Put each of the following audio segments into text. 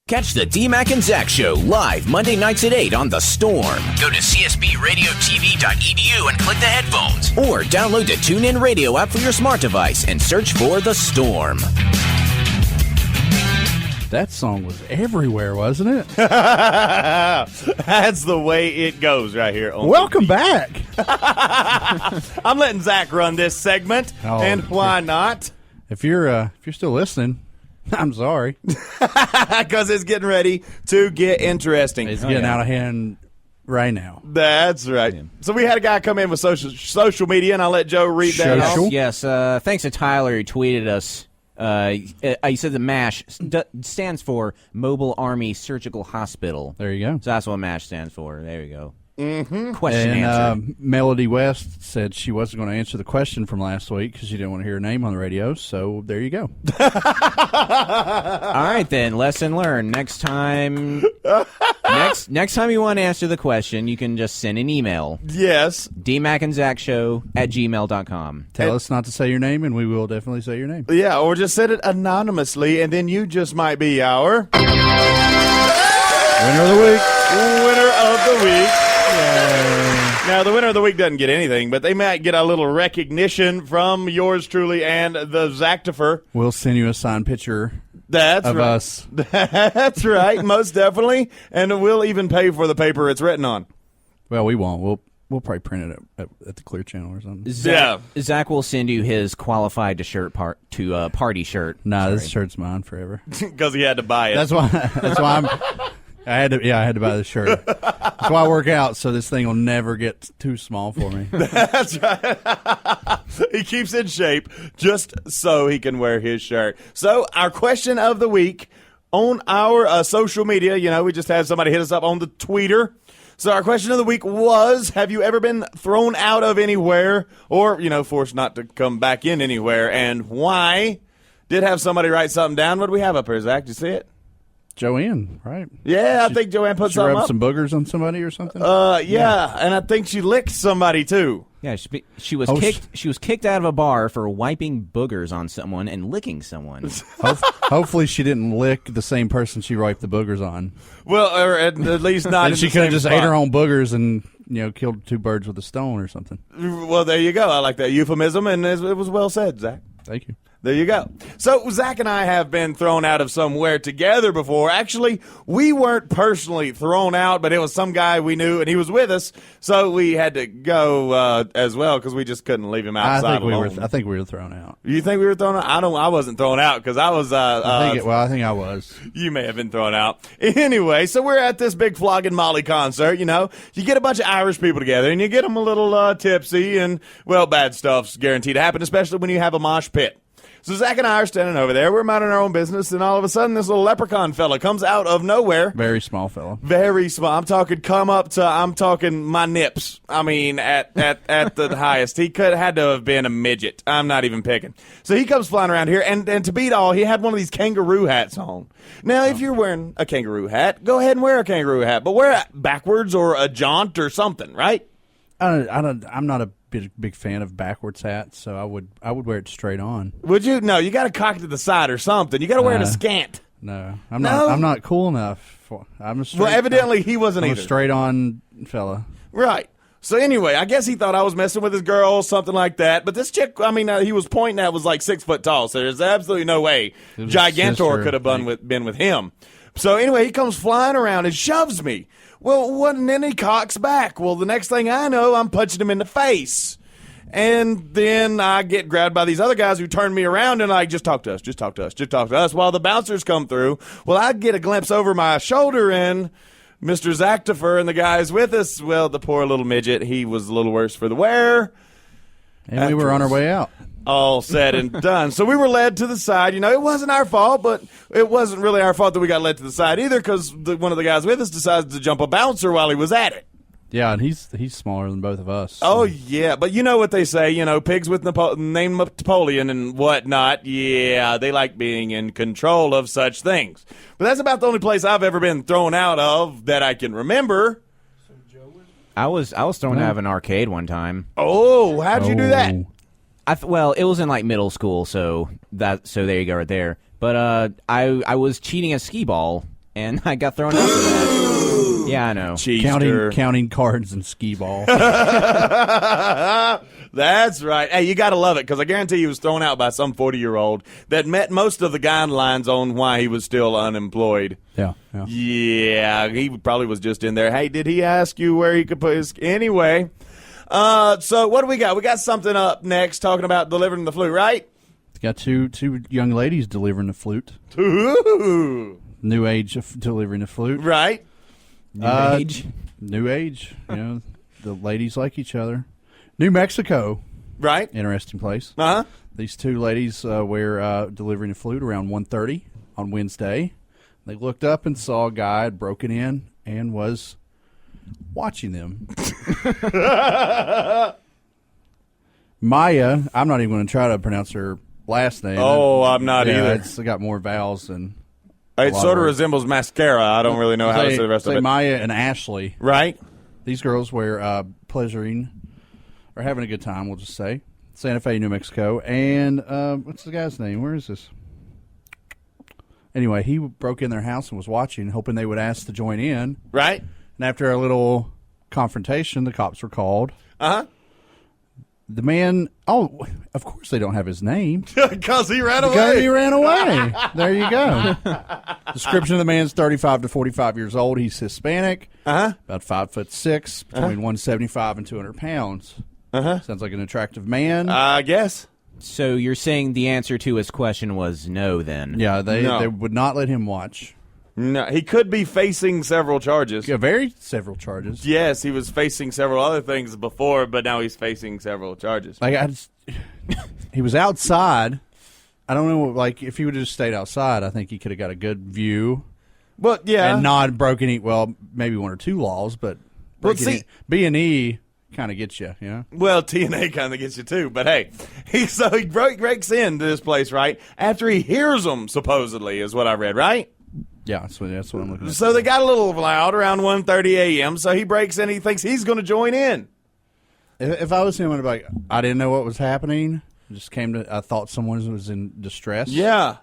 Catch the DMac and Zac Show live Monday nights at 8 on The Storm. Go to csbradiotv.edu and click the headphones. Or download the TuneIn Radio app for your smart device and search for The Storm. That song was everywhere, wasn't it? That's the way it goes right here. Welcome back. I'm letting Zach run this segment, and why not? If you're still listening, I'm sorry. Because it's getting ready to get interesting. It's getting out of hand right now. That's right. Yeah. So we had a guy come in with social media, and I'll let Joe read that off. Yes, thanks to Tyler who tweeted us. He said the MASH stands for Mobile Army Surgical Hospital. There you go. So that's what MASH stands for. There you go. Mm-hmm. Question answer. Melody West said she wasn't going to answer the question from last week because she didn't want to hear her name on the radio. So there you go. All right, then. Lesson learned. Next time you want to answer the question, you can just send an email. Yes. DMacandZacShow@gmail.com. Tell us not to say your name, and we will definitely say your name. Yeah, or just send it anonymously, and then you just might be our winner of the week. Winner of the week. Now, the winner of the week doesn't get anything, but they might get a little recognition from yours truly and the Zactifer. We'll send you a signed picture of us. That's right, most definitely. And we'll even pay for the paper it's written on. Well, we won't. We'll probably print it at the Clear Channel or something. Zach will send you his qualified to party shirt. Nah, this shirt's mine forever. Because he had to buy it. That's why I had to buy this shirt. That's why I work out, so this thing will never get too small for me. That's right. He keeps in shape just so he can wear his shirt. So our question of the week on our social media, we just had somebody hit us up on the tweeter. So our question of the week was, have you ever been thrown out of anywhere or, forced not to come back in anywhere, and why? Did have somebody write something down. What do we have up here, Zach? Did you see it? Joanne, right? Yeah, I think Joanne put something up. She rubbed some boogers on somebody or something? Yeah, and I think she licked somebody, too. Yeah, she was kicked. She was kicked out of a bar for wiping boogers on someone and licking someone. Hopefully, she didn't lick the same person she wiped the boogers on. Well, or at least not. And she could have just ate her own boogers and killed two birds with a stone or something. Well, there you go. I like that euphemism, and it was well said, Zach. Thank you. There you go. So Zach and I have been thrown out of somewhere together before. Actually, we weren't personally thrown out, but it was some guy we knew, and he was with us, so we had to go as well because we just couldn't leave him outside alone. I think we were thrown out. You think we were thrown out? I wasn't thrown out because I was. I think I was. You may have been thrown out. Anyway, so we're at this big Flogging Molly concert. You get a bunch of Irish people together, and you get them a little tipsy, and bad stuff's guaranteed to happen, especially when you have a mosh pit. So Zach and I are standing over there. We're minding our own business, and all of a sudden, this little leprechaun fella comes out of nowhere. Very small fella. Very small. I'm talking my nips. I mean, at the highest. He had to have been a midget. I'm not even picking. So he comes flying around here, and to beat all, he had one of these kangaroo hats on. Now, if you're wearing a kangaroo hat, go ahead and wear a kangaroo hat, but wear it backwards or a jaunt or something, right? I'm not a big fan of backwards hats, so I would wear it straight on. Would you? No, you got to cock it to the side or something. You got to wear it askant. No, I'm not cool enough. Evidently he wasn't either. A straight on fella. Right. So anyway, I guess he thought I was messing with his girl, something like that. But this chick, he was pointing at was like 6 foot tall, so there's absolutely no way Gigantor could have been with him. So anyway, he comes flying around and shoves me. Well, and then he cocks back. Well, the next thing I know, I'm punching him in the face. And then I get grabbed by these other guys who turn me around and just talk to us, just talk to us, just talk to us, while the bouncers come through. Well, I get a glimpse over my shoulder and Mr. Zactifer and the guys with us, the poor little midget, he was a little worse for the wear. And we were on our way out. All said and done. So we were led to the side. It wasn't our fault, but it wasn't really our fault that we got led to the side either because one of the guys with us decided to jump a bouncer while he was at it. Yeah, and he's smaller than both of us. So. Oh, yeah. But you know what they say, pigs with name Napoleon and whatnot. Yeah, they like being in control of such things. But that's about the only place I've ever been thrown out of that I can remember. I was thrown out of an arcade one time. Oh, how'd you do that? It was in middle school, so there you go right there. But I was cheating a skee ball and I got thrown out for that. Yeah, I know. Cheater. Counting cards and skee ball. That's right. Hey, you got to love it because I guarantee he was thrown out by some 40-year-old that met most of the guidelines on why he was still unemployed. Yeah. Yeah, he probably was just in there. Hey, did he ask you where he could put his... Anyway, so what do we got? We got something up next talking about delivering the flute, right? Got two young ladies delivering the flute. Ooh. New age of delivering the flute. Right. New age. New age. You know, the ladies like each other. New Mexico. Right. Interesting place. Uh-huh. These two ladies were delivering a flute around 1:30 on Wednesday. They looked up and saw a guy had broken in and was watching them. Maya, I'm not even going to try to pronounce her last name. Oh, I'm not either. It's got more vowels than... It sort of resembles mascara. I don't really know how to say the rest of it. Maya and Ashley. Right. These girls were pleasuring or having a good time, we'll just say. Santa Fe, New Mexico. And what's the guy's name? Where is this? Anyway, he broke in their house and was watching, hoping they would ask to join in. Right. And after a little confrontation, the cops were called. Uh-huh. The man, of course they don't have his name. Because he ran away. Because he ran away. There you go. Description of the man's 35 to 45 years old. He's Hispanic. Uh-huh. About 5'6", between 175 and 200 pounds. Uh-huh. Sounds like an attractive man. I guess. So you're saying the answer to his question was no, then? Yeah, they would not let him watch. No, he could be facing several charges. Yeah, several charges. Yes, he was facing several other things before, but now he's facing several charges. He was outside. I don't know, if he would have just stayed outside, I think he could have got a good view. But yeah, and not broken any. Well, maybe one or two laws, but B&E kind of gets you, you know? Well, TNA kind of gets you too, but hey, he breaks into this place, right, after he hears them, supposedly, is what I read, right? Yeah, that's what I'm looking at. So they got a little loud around 1:30 a.m., so he breaks in, he thinks he's going to join in. If I was him, I'd be like, I didn't know what was happening. I thought someone was in distress. Yeah.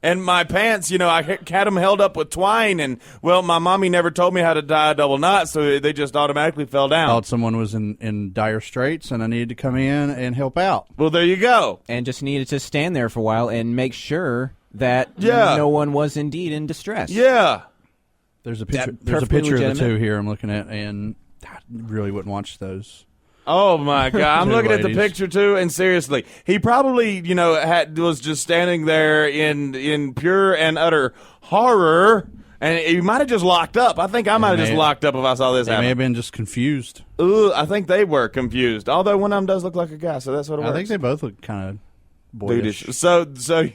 And my pants, I had them held up with twine, and, well, my mommy never told me how to tie a double knot, so they just automatically fell down. Thought someone was in dire straits, and I needed to come in and help out. Well, there you go. And just needed to stand there for a while and make sure that no one was indeed in distress. Yeah. There's a picture of the two here I'm looking at, and I really wouldn't watch those. Oh, my God. I'm looking at the picture, too, and seriously, he probably, was just standing there in pure and utter horror, and he might have just locked up. I think I might have just locked up if I saw this happen. They may have been just confused. Ooh, I think they were confused, although one of them does look like a guy, so that's what it was. I think they both look kind of boyish. So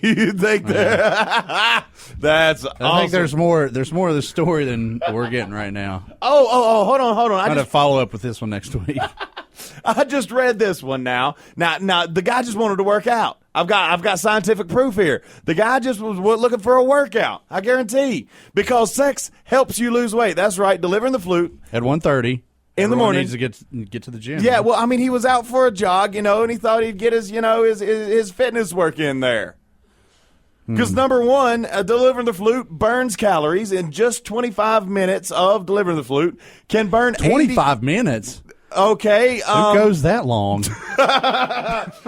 you think that's awesome. I think there's more of the story than we're getting right now. Oh, hold on. I'm going to follow up with this one next week. I just read this one now. Now the guy just wanted to work out. I've got scientific proof here. The guy just was looking for a workout. I guarantee, because sex helps you lose weight. That's right. Delivering the flute at 1:30 in the morning. Needs to get to the gym. Yeah. Well, I mean, he was out for a jog, and he thought he'd get his fitness work in there. Because number one, delivering the flute burns calories. In just 25 minutes of delivering the flute can burn 25 minutes. Okay. Who goes that long?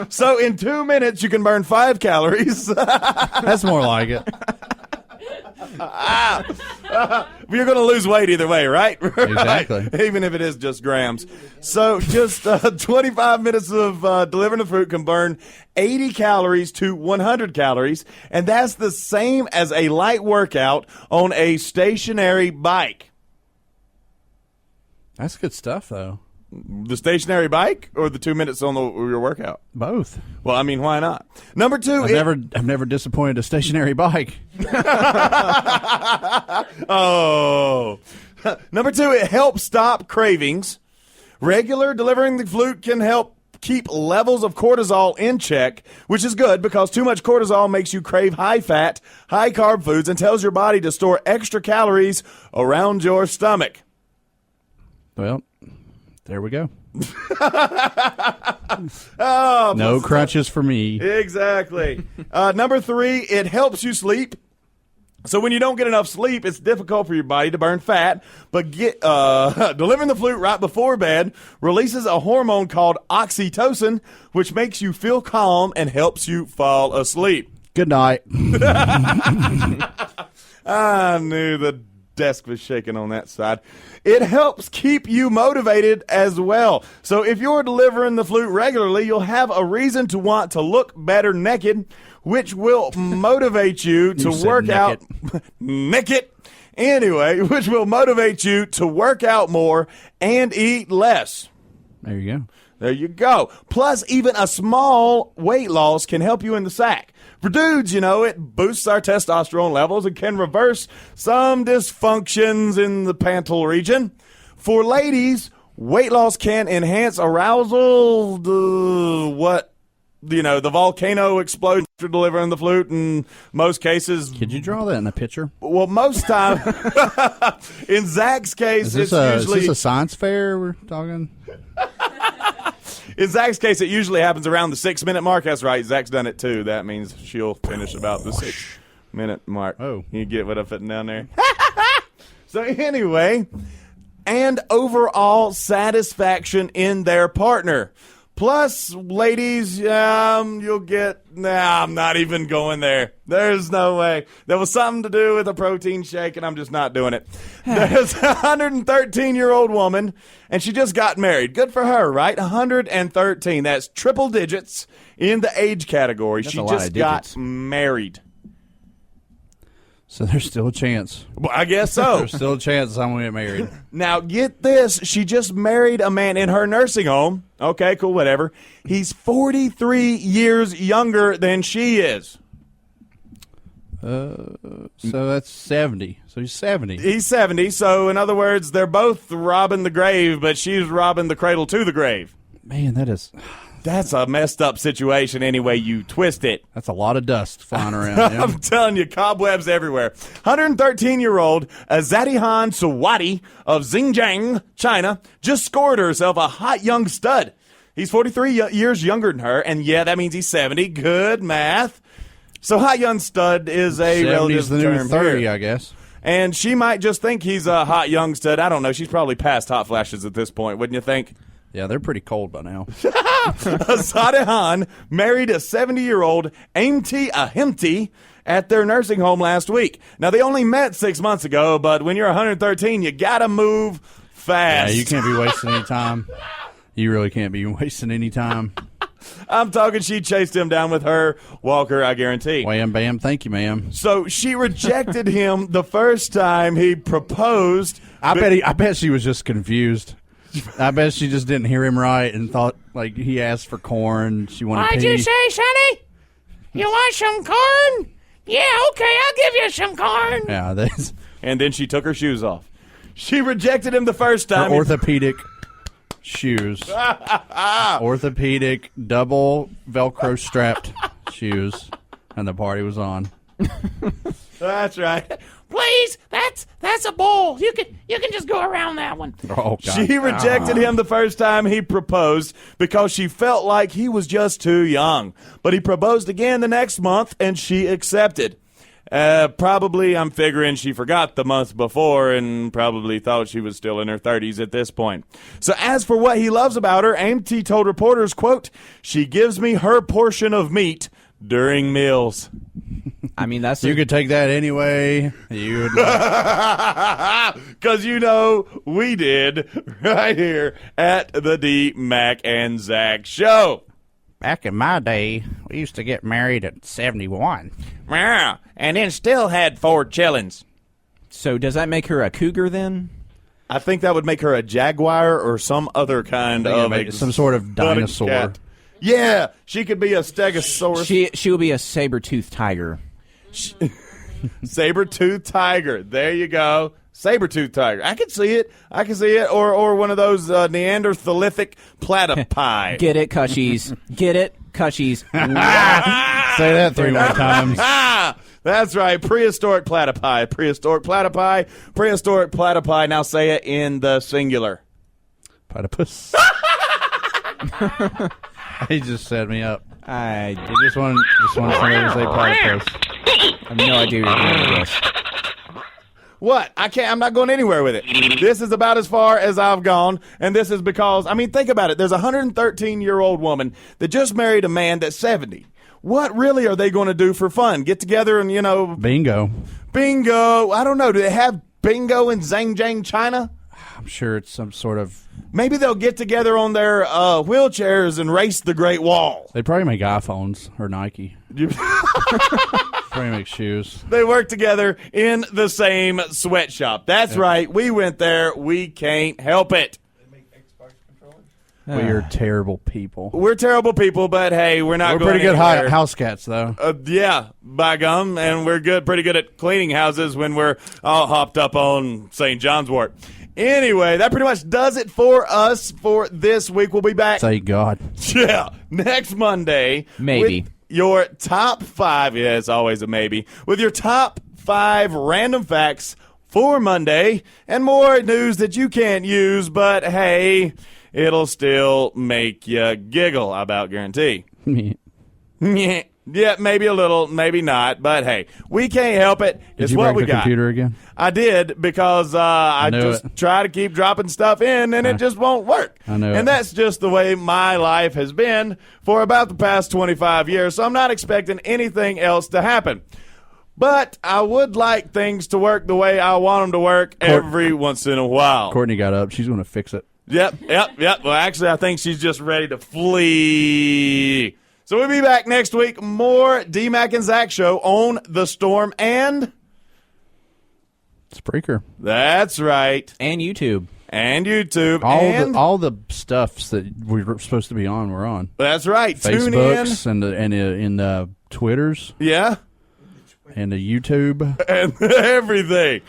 So in 2 minutes, you can burn 5 calories. That's more like it. You're going to lose weight either way, right? Exactly. Even if it is just grams. So just 25 minutes of delivering the fruit can burn 80 calories to 100 calories, and that's the same as a light workout on a stationary bike. That's good stuff, though. The stationary bike or the 2 minutes on your workout? Both. Well, I mean, why not? Number two, I've never disappointed a stationary bike. Oh. Number two, it helps stop cravings. Regular delivering the flute can help keep levels of cortisol in check, which is good because too much cortisol makes you crave high-fat, high-carb foods and tells your body to store extra calories around your stomach. Well, there we go. Oh, no crunches for me. Exactly. Number three, it helps you sleep. So when you don't get enough sleep, it's difficult for your body to burn fat. But delivering the flute right before bed releases a hormone called oxytocin, which makes you feel calm and helps you fall asleep. Good night. I knew the desk was shaking on that side. It helps keep you motivated as well. So if you're delivering the flute regularly, you'll have a reason to want to look better naked, which will motivate you to work out naked. Anyway, which will motivate you to work out more and eat less. There you go. There you go. Plus, even a small weight loss can help you in the sack. For dudes, it boosts our testosterone levels and can reverse some dysfunctions in the pantal region. For ladies, weight loss can enhance arousal. The volcano explosion after delivering the flute in most cases. Could you draw that in a picture? Well, most time, in Zach's case, is this a science fair we're talking? In Zach's case, it usually happens around the 6-minute mark. That's right. Zach's done it, too. That means she'll finish about the 6-minute mark. Oh. You get what I'm putting down there? So anyway, and overall satisfaction in their partner. Plus, ladies, you'll get... Nah, I'm not even going there. There's no way. There was something to do with a protein shake, and I'm just not doing it. There's a 113-year-old woman, and she just got married. Good for her, right? 113. That's triple digits in the age category. That's she a lot just of got digits. married. So there's still a chance. Well, I guess so. There's still a chance I'm going to get married. Now, get this. She just married a man in her nursing home. Okay, cool, whatever. He's 43 years younger than she is. So that's 70. So he's 70. He's 70, so in other words, they're both robbing the grave, but she's robbing the cradle to the grave. Man, That's a messed up situation anyway you twist it. that's a lot of dust flying around. Yeah. I'm telling you, cobwebs everywhere. 113-year-old Azadihan Sawadi of Xinjiang, China, just scored herself a hot young stud. He's 43 years younger than her, and yeah, that means he's 70. Good math. So hot young stud is a 70's relative the new term 30, here. I guess. And she might just think he's a hot young stud. I don't know. She's probably past hot flashes at this point, wouldn't you think? Yeah, they're pretty cold by now. Sadihan married a 70-year-old Aimti Ahimti at their nursing home last week. Now, they only met 6 months ago, but when you're 113, you got to move fast. Yeah, you can't be wasting any time. You really can't be wasting any time. I'm talking she chased him down with her walker, I guarantee. Wham, bam, thank you, ma'am. So she rejected him the first time he proposed. I bet she was just confused. I bet she just didn't hear him right and thought, like, he asked for corn. She wanted What'd pea. you say, Sonny? You want some corn? Yeah, okay, I'll give you some corn. Yeah, that's And then she took her shoes off. She rejected him the first her time. orthopedic shoes. Orthopedic, double Velcro strapped shoes. And the party was on. That's right. Please, that's a bowl. You can just go around that one. Oh, God. She rejected him the first time he proposed because she felt like he was just too young. But he proposed again the next month, and she accepted. Probably, I'm figuring she forgot the month before and probably thought she was still in her 30s at this point. So as for what he loves about her, Aimti told reporters, quote, "She gives me her portion of meat during meals." I mean, that's You could take that anyway. You would like. Because we did right here at the DMac and Zac show. Back in my day, we used to get married at 71. Yeah, and then still had 4 chillins. So does that make her a cougar then? I think that would make her a jaguar or some other kind of Some sort of dinosaur. cat. Yeah, she could be a stegosaurus. She will be a saber-toothed tiger. Saber-toothed tiger. There you go. Saber-toothed tiger. I can see it. Or one of those Neanderthalithic platypi. Get it, Cushies. Get it, Cushies. Say that 3 more times. That's right. Prehistoric platypi. Prehistoric platypi. Prehistoric platypi. Now say it in the singular. Platypus. He just set me up. I He just wanted somebody to say platypus. I have no idea where you're going with this. What? I'm not going anywhere with it. This is about as far as I've gone, and this is because, I mean, think about it. There's a 113-year-old woman that just married a man that's 70. What really are they going to do for fun? Get together and, Bingo. Bingo. I don't know. Do they have bingo in Zhangjiang, China? I'm sure it's some sort of... Maybe they'll get together on their wheelchairs and race the Great Wall. They probably make iPhones or Nike. Probably make shoes. They work together in the same sweatshop. That's right. We went there. We can't help it. We're terrible people. We're terrible people, but hey, we're not We're going pretty good anywhere. house cats, though. Yeah, by gum, and we're pretty good at cleaning houses when we're all hopped up on St. John's wort. Anyway, that pretty much does it for us for this week. We'll be back. Thank God. Yeah, next Monday. Maybe. With your top 5. Yeah, it's always a maybe. With your top 5 random facts for Monday and more news that you can't use, but hey, it'll still make you giggle, I about guarantee. Yeah, maybe a little, maybe not, but hey, we can't help it. It's what we got. Did you break the computer again? I did because I just try to keep dropping stuff in, and it just won't work. I know. And that's just the way my life has been for about the past 25 years, so I'm not expecting anything else to happen. But I would like things to work the way I want them to work every once in a while. Courtney got up. She's going to fix it. Yep. Well, actually, I think she's just ready to flee. So we'll be back next week. More DMac and Zac show on the Storm and Spreaker. That's right. And YouTube. All the stuffs that we were supposed to be on, we're on. That's right. Facebooks Tune and in Twitters. Yeah. And the YouTube. And everything.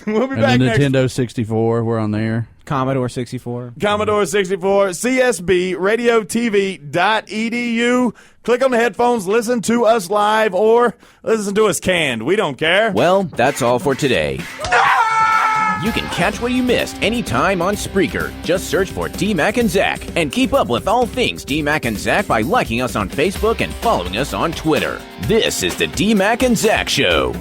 We'll be back and the next Nintendo 64. We're on there. Commodore 64. Commodore 64, CSB, radiotv.edu. Click on the headphones, listen to us live, or listen to us canned. We don't care. Well, that's all for today. You can catch what you missed anytime on Spreaker. Just search for DMac and Zac and keep up with all things DMac and Zac by liking us on Facebook and following us on Twitter. This is the DMac and Zac Show.